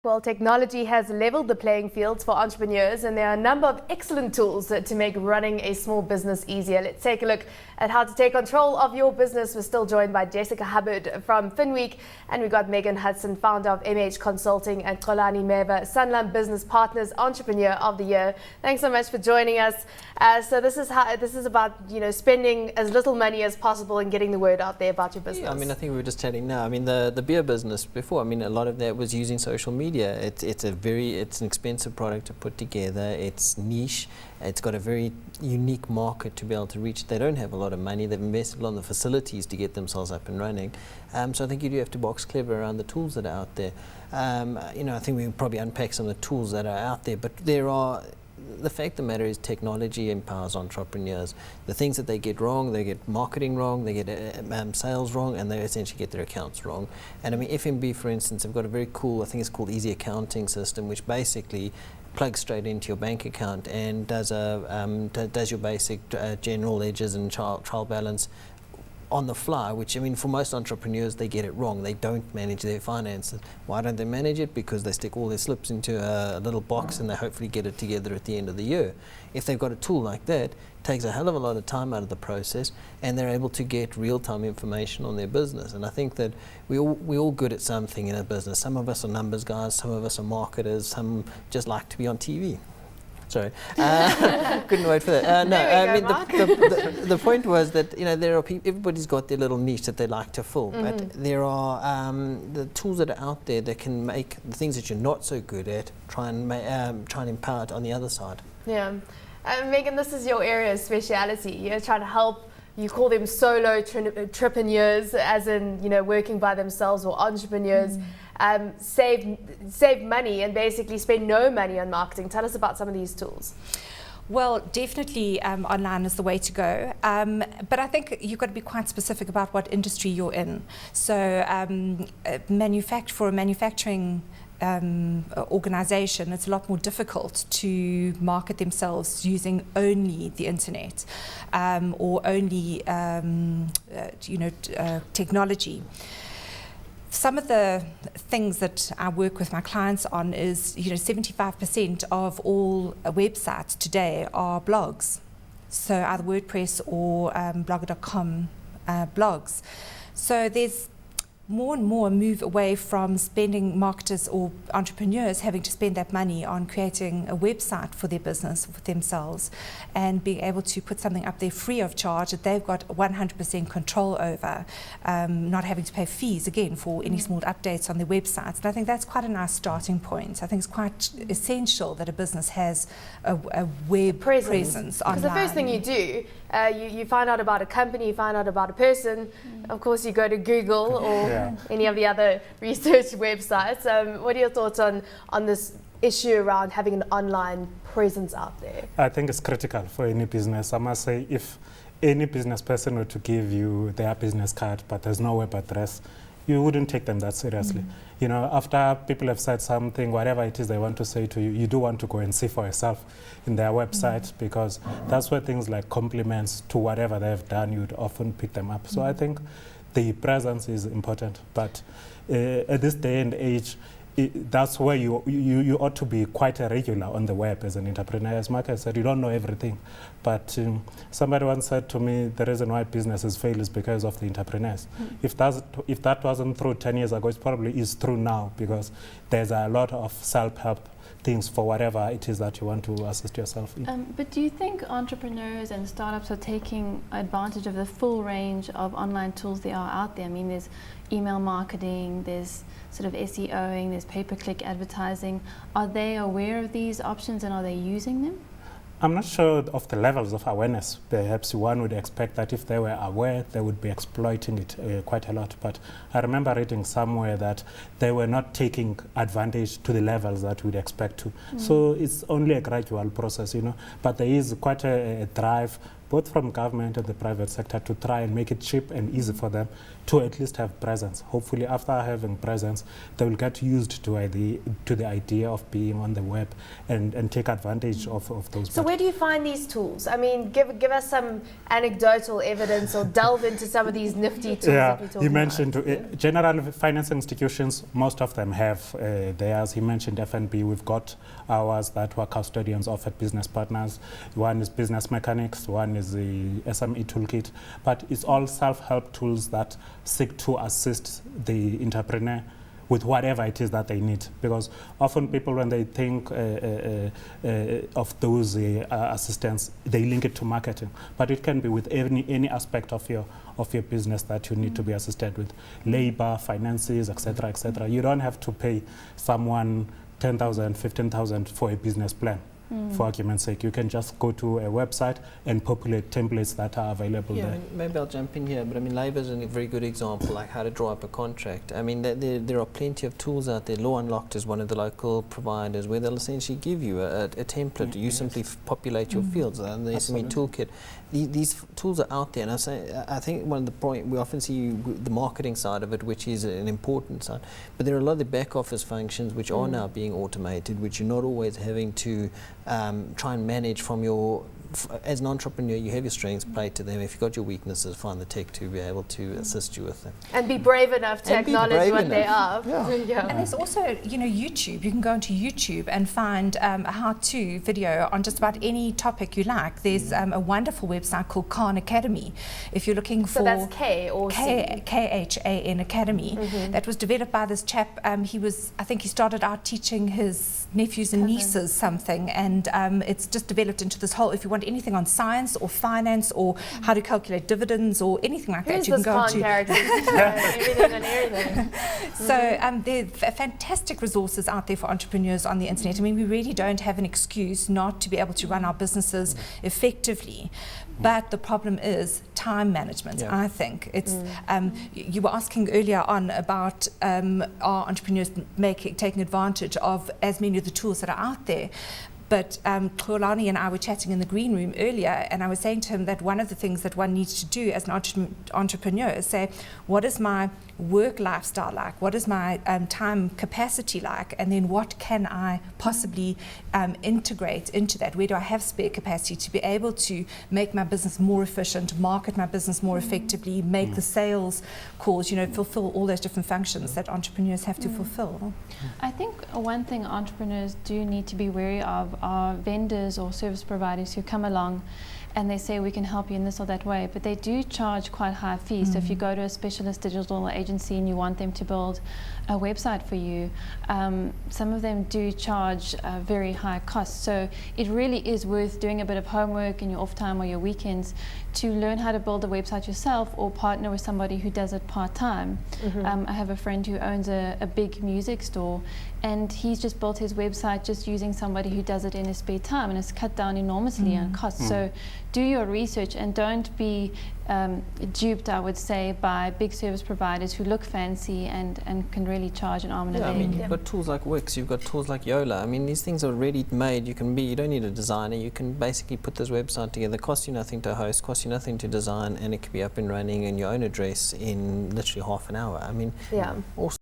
Well, technology has leveled the playing fields for entrepreneurs, and there are a number of excellent tools to make running a small business easier. Let's take a look at how to take control of your business. We're still joined by Jessica Hubbard from Finweek, and we've got Megan Hudson, founder of MH Consulting, and Xolani Meva, Sanlam Business Partners Entrepreneur of the Year. Thanks so much for joining us. So this is about spending as little money as possible and getting the word out there about your business. Yeah, I think we were just chatting now. The beer business before. A lot of that was using social media. It's an expensive product to put together. It's niche. It's got a very unique market to be able to reach. They don't have a lot of money. They've invested a lot in the facilities to get themselves up and running. So I think you do have to box clever around the tools that are out there. I think we can probably unpack some of the tools that are out there, but the fact of the matter is technology empowers entrepreneurs. The things that they get wrong, they get marketing wrong, they get sales wrong, and they essentially get their accounts wrong. And FNB, for instance, have got a very cool, I think it's called Easy Accounting system, which basically plugs straight into your bank account and does your basic general ledgers and trial balance on the fly, which for most entrepreneurs, they get it wrong. They don't manage their finances. Why don't they manage it? Because they stick all their slips into a little box and they hopefully get it together at the end of the year. If they've got a tool like that, it takes a hell of a lot of time out of the process, and they're able to get real-time information on their business. And I think that we're all good at something in a business. Some of us are numbers guys, some of us are marketers, some just like to be on TV. Sorry, couldn't wait for that. The point was that there are people. Everybody's got their little niche that they like to fill, but there are the tools that are out there that can make the things that you're not so good at try and empower it on the other side. Yeah, Megan, this is your area of speciality. You're trying to help. You call them solo entrepreneurs, as in working by themselves, or entrepreneurs. Save money and basically spend no money on marketing. Tell us about some of these tools. Well, definitely online is the way to go. But I think you've got to be quite specific about what industry you're in. So for a manufacturing organization, it's a lot more difficult to market themselves using only the internet or only technology. Some of the things that I work with my clients on is 75% of all websites today are blogs, so either WordPress or blogger.com blogs. So there's more and more move away from spending marketers or entrepreneurs having to spend that money on creating a website for their business, for themselves, and being able to put something up there free of charge that they've got 100% control over, not having to pay fees again for any small updates on their websites. And I think that's quite a nice starting point. I think it's quite essential that a business has a web presence online. Because the first thing you do, you find out about a company, you find out about a person. Of course, you go to Google or any of the other research websites. What are your thoughts on this issue around having an online presence out there? I think it's critical for any business. I must say, if any business person were to give you their business card, but there's no web address, you wouldn't take them that seriously. After people have said something, whatever it is they want to say to you, you do want to go and see for yourself in their website, because that's where things like compliments to whatever they've done, you'd often pick them up. So I think the presence is important, but at this day and age, that's where you ought to be quite a regular on the web as an entrepreneur. As Mark has said, you don't know everything, but somebody once said to me, the reason why businesses fail is because of the entrepreneurs. If that wasn't true 10 years ago, it probably is true now, because there's a lot of self-help things for whatever it is that you want to assist yourself in. But do you think entrepreneurs and startups are taking advantage of the full range of online tools that are out there? There's email marketing, there's sort of SEOing, there's pay-per-click advertising. Are they aware of these options and are they using them? I'm not sure of the levels of awareness. Perhaps one would expect that if they were aware, they would be exploiting it quite a lot. But I remember reading somewhere that they were not taking advantage to the levels that we'd expect to. So it's only a gradual process, but there is quite a drive both from government and the private sector, to try and make it cheap and easy for them to at least have presence. Hopefully, after having presence, they will get used to the idea of being on the web and take advantage of those. So where do you find these tools? I mean, give us some anecdotal evidence or delve into some of these nifty tools that we're talking he mentioned about. General finance institutions, most of them have theirs. He mentioned FNB. We've got ours that were custodians of at Business Partners. One is Business Mechanics, one is the SME Toolkit, but it's all self-help tools that seek to assist the entrepreneur with whatever it is that they need. Because often people, when they think of those assistance, they link it to marketing. But it can be with any aspect of your business that you need to be assisted with. Labor, finances, etc., etc. You don't have to pay someone 10,000, 15,000 for a business plan. For argument's sake, you can just go to a website and populate templates that are available there. I mean, maybe I'll jump in here, but I mean, labour is a very good example, like how to draw up a contract. I mean, there are plenty of tools out there. Law Unlocked is one of the local providers where they'll essentially give you a template. You simply populate your fields. And the SME Toolkit, these tools are out there. And I think one of the point we often see the marketing side of it, which is an important side, but there are a lot of the back office functions which are now being automated, which you're not always having to try and manage from your. As an entrepreneur, you have your strengths, play to them. If you've got your weaknesses, find the tech to be able to assist you with them. And be brave enough to acknowledge what they are. And there's also, YouTube. You can go onto YouTube and find a how-to video on just about any topic you like. There's a wonderful website called Khan Academy. If you're looking for... So that's K or C? KHAN Academy. That was developed by this chap. I think he started out teaching his nephews and nieces something, and it's just developed into this whole, if you want anything on science or finance or how to calculate dividends or anything like that, you can go to everything and everything. So there are fantastic resources out there for entrepreneurs on the internet. I mean, we really don't have an excuse not to be able to run our businesses effectively. But the problem is time management, I think. It's you were asking earlier on about are entrepreneurs taking advantage of as many of the tools that are out there. But Xolani and I were chatting in the green room earlier, and I was saying to him that one of the things that one needs to do as an entrepreneur is say, what is my work lifestyle like? What is my time capacity like? And then what can I possibly integrate into that? Where do I have spare capacity to be able to make my business more efficient, market my business more effectively, make the sales calls, fulfill all those different functions that entrepreneurs have to fulfill? I think one thing entrepreneurs do need to be wary of are vendors or service providers who come along and they say we can help you in this or that way, but they do charge quite high fees. So if you go to a specialist digital agency and you want them to build a website for you, some of them do charge very high costs. So it really is worth doing a bit of homework in your off time or your weekends to learn how to build a website yourself or partner with somebody who does it part-time. I have a friend who owns a big music store, and he's just built his website just using somebody who does it in his spare time, and it's cut down enormously on costs. So do your research and don't be duped, I would say, by big service providers who look fancy and can really charge an arm and a leg. I mean, you've got tools like Wix, you've got tools like Yola. I mean, these things are already made. You don't need a designer. You can basically put this website together. It costs you nothing to host, costs you nothing to design, and it can be up and running in your own address in literally half an hour. I mean, also